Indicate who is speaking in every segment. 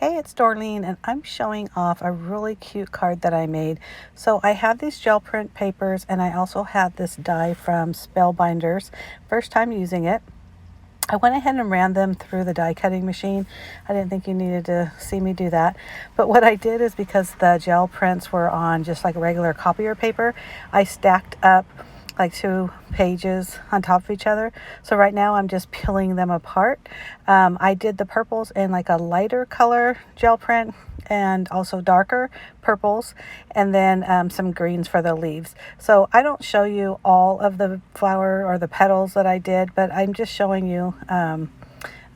Speaker 1: Hey, it's Dorleen, and I'm showing off a really cute card that I made. So I have these gel print papers, and I also had this die from Spellbinders. First time using it. I went ahead and ran them through the die cutting machine. I didn't think you needed to see me do that. But what I did is, because the gel prints were on just like regular copier paper, I stacked up like 2 pages on top of each other. So right now I'm just peeling them apart. I did the purples in like a lighter color gel print and also darker purples, and then some greens for the leaves. So I don't show you all of the flower or the petals that I did, but I'm just showing you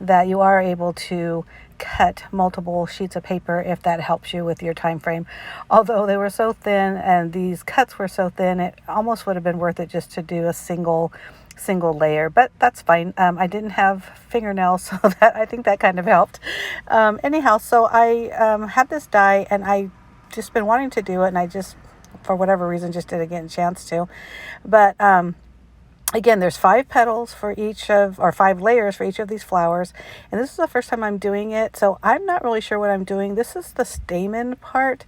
Speaker 1: that you are able to cut multiple sheets of paper if that helps you with your time frame. Although they were so thin and these cuts were so thin, it almost would have been worth it just to do a single layer, but that's fine. I didn't have fingernails, so that I think that kind of helped. Anyhow, so I had this die, and I just been wanting to do it, and I just, for whatever reason, just didn't get a chance to. But again, there's 5 petals for each of, or 5 layers for each of these flowers. And this is the first time I'm doing it, so I'm not really sure what I'm doing. This is the stamen part,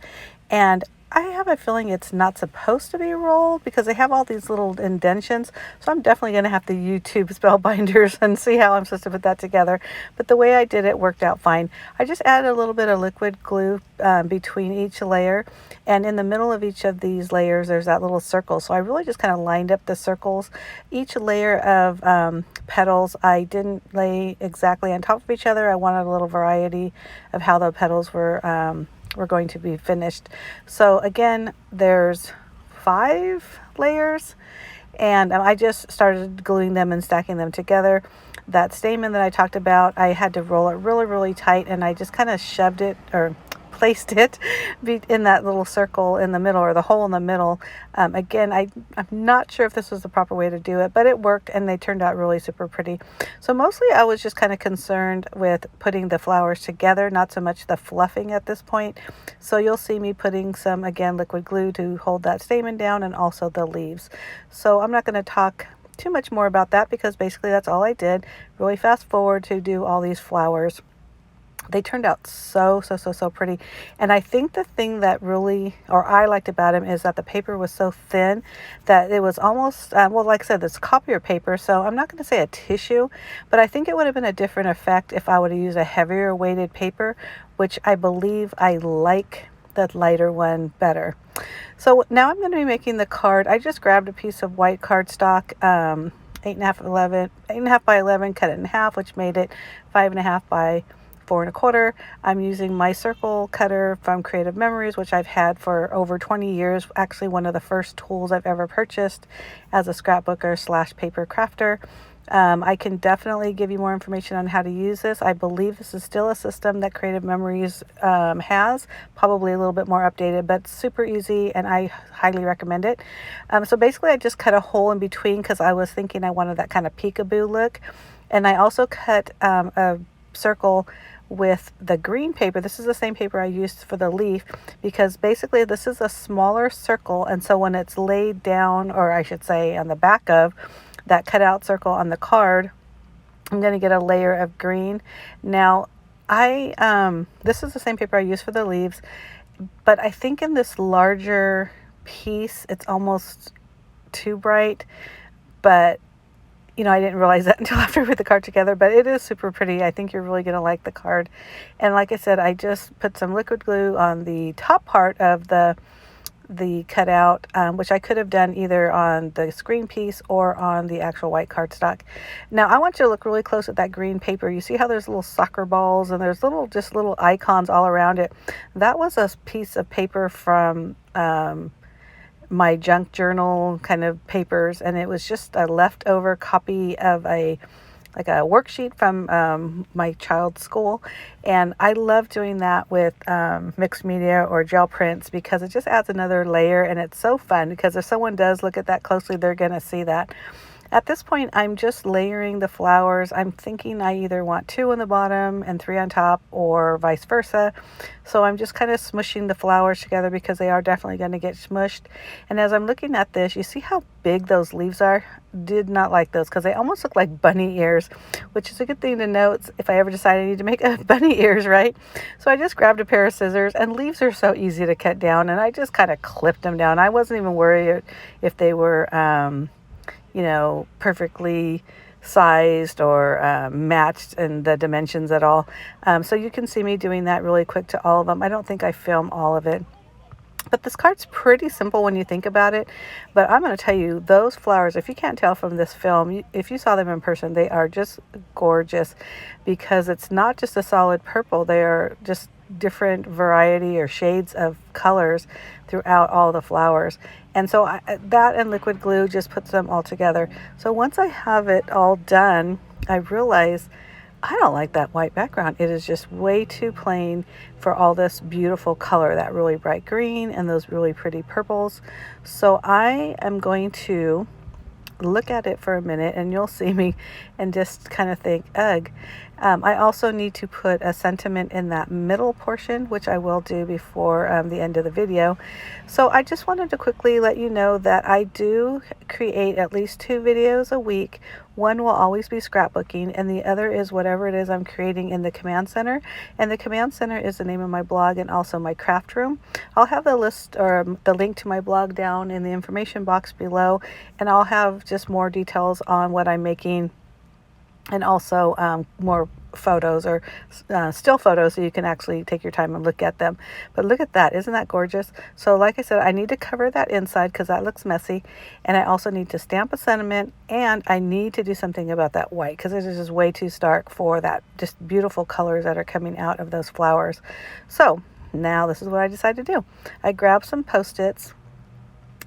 Speaker 1: and I have a feeling it's not supposed to be rolled because they have all these little indentions. So I'm definitely going to have to YouTube Spellbinders and see how I'm supposed to put that together. But the way I did it worked out fine. I just added a little bit of liquid glue between each layer. And in the middle of each of these layers, there's that little circle. So I really just kind of lined up the circles. Each layer of petals, I didn't lay exactly on top of each other. I wanted a little variety of how the petals were going to be finished. So again, there's 5 layers, and I just started gluing them and stacking them together. That stamen that I talked about, I had to roll it really, really tight, and I just kind of shoved it, or placed it in that little circle in the middle, or the hole in the middle. Again, I'm not sure if this was the proper way to do it, but it worked, and they turned out really super pretty. So mostly I was just kind of concerned with putting the flowers together, not so much the fluffing at this point. So you'll see me putting some, again, liquid glue to hold that stamen down, and also the leaves. So I'm not going to talk too much more about that, because basically that's all I did. Really fast forward to do all these flowers. They turned out so pretty. And I think the thing that really, or I liked about them, is that the paper was so thin that it was almost, well, like I said, it's copier paper, so I'm not going to say a tissue, but I think it would have been a different effect if I would have used a heavier weighted paper, which I believe I like the lighter one better. So now I'm going to be making the card. I just grabbed a piece of white cardstock, 8.5 by 11, cut it in half, which made it 5.5 by 4.25. I'm using my circle cutter from Creative Memories, which I've had for over 20 years. Actually, one of the first tools I've ever purchased as a scrapbooker / paper crafter. I can definitely give you more information on how to use this. I believe this is still a system that Creative Memories has, probably a little bit more updated, but super easy, and I highly recommend it. So basically, I just cut a hole in between because I was thinking I wanted that kind of peekaboo look. And I also cut a circle with the green paper. This is the same paper I used for the leaf, because basically this is a smaller circle, and so when it's laid down, or I should say on the back of that cutout circle on the card, I'm going to get a layer of green. Now this is the same paper I used for the leaves, but I think in this larger piece it's almost too bright, but I didn't realize that until after we put the card together, but it is super pretty. I think you're really going to like the card. And like I said, I just put some liquid glue on the top part of the cutout, which I could have done either on the screen piece or on the actual white cardstock. Now, I want you to look really close at that green paper. You see how there's little soccer balls and there's just little icons all around it. That was a piece of paper from my junk journal kind of papers, and it was just a leftover copy of a worksheet from my child's school. And I love doing that with mixed media or gel prints, because it just adds another layer, and it's so fun, because if someone does look at that closely, they're going to see that. At this point, I'm just layering the flowers. I'm thinking I either want 2 on the bottom and 3 on top, or vice versa. So I'm just kind of smushing the flowers together because they are definitely going to get smushed. And as I'm looking at this, you see how big those leaves are? Did not like those because they almost look like bunny ears, which is a good thing to note if I ever decide I need to make a bunny ears, right? So I just grabbed a pair of scissors, and leaves are so easy to cut down, and I just kind of clipped them down. I wasn't even worried if they were, you know, perfectly sized or matched in the dimensions at all. So you can see me doing that really quick to all of them. I don't think I film all of it. But this card's pretty simple when you think about it. But I'm going to tell you, those flowers, if you can't tell from this film, if you saw them in person, they are just gorgeous, because it's not just a solid purple. They are just different variety or shades of colors throughout all the flowers. And so that and liquid glue just puts them all together. So once I have it all done, I realize I don't like that white background. It is just way too plain for all this beautiful color, that really bright green and those really pretty purples. So I am going to look at it for a minute, and you'll see me and just kind of think, ugh. I also need to put a sentiment in that middle portion, which I will do before the end of the video. So I just wanted to quickly let you know that I do create at least 2 videos a week. One will always be scrapbooking, and the other is whatever it is I'm creating in the command center. And the command center is the name of my blog and also my craft room. I'll have the list or the link to my blog down in the information box below, and I'll have just more details on what I'm making, and also more photos or still photos, so you can actually take your time and look at them. But look at that, isn't that gorgeous? So like I said, I need to cover that inside because that looks messy, and I also need to stamp a sentiment, and I need to do something about that white because it is just way too stark for that just beautiful colors that are coming out of those flowers. So now this is what I decided to do. I grabbed some Post-its,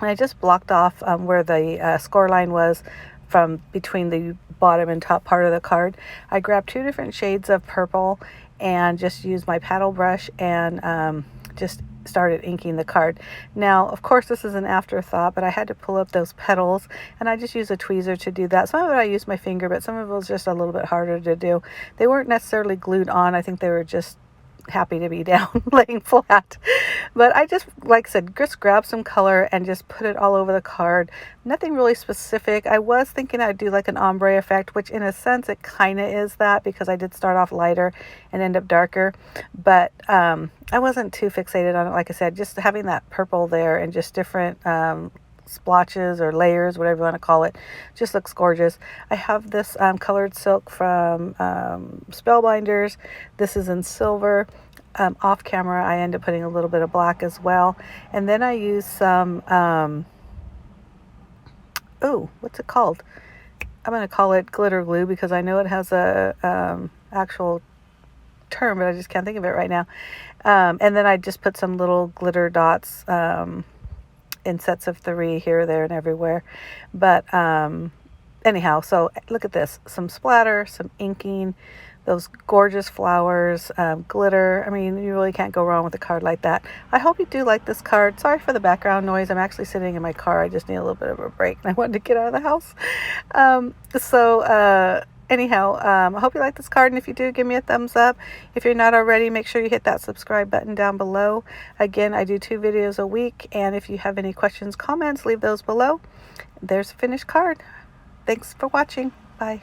Speaker 1: and I just blocked off where the score line was from between the bottom and top part of the card. I grabbed 2 different shades of purple and just used my paddle brush and just started inking the card. Now, of course, this is an afterthought, but I had to pull up those petals, and I just used a tweezer to do that. Some of it I used my finger, but some of it was just a little bit harder to do. They weren't necessarily glued on. I think they were just happy to be down laying flat. But I just, like I said, just grabbed some color and just put it all over the card. Nothing really specific. I was thinking I'd do like an ombre effect, which in a sense it kind of is that, because I did start off lighter and end up darker. But I wasn't too fixated on it. Like I said, just having that purple there and just different splotches or layers, whatever you want to call it, just looks gorgeous. I have this colored silk from Spellbinders. This is in silver. Off camera, I end up putting a little bit of black as well. And then I use some, what's it called? I'm going to call it glitter glue because I know it has a actual term, but I just can't think of it right now. And then I just put some little glitter dots in sets of 3 here, there, and everywhere. But anyhow, so look at this. Some splatter, some inking, those gorgeous flowers, glitter. I mean, you really can't go wrong with a card like that. I hope you do like this card. Sorry for the background noise. I'm actually sitting in my car. I just need a little bit of a break, and I wanted to get out of the house. Anyhow, I hope you like this card, and if you do, give me a thumbs up. If you're not already, make sure you hit that subscribe button down below. Again, I do 2 videos a week, and if you have any questions, comments, leave those below. There's a finished card. Thanks for watching. Bye.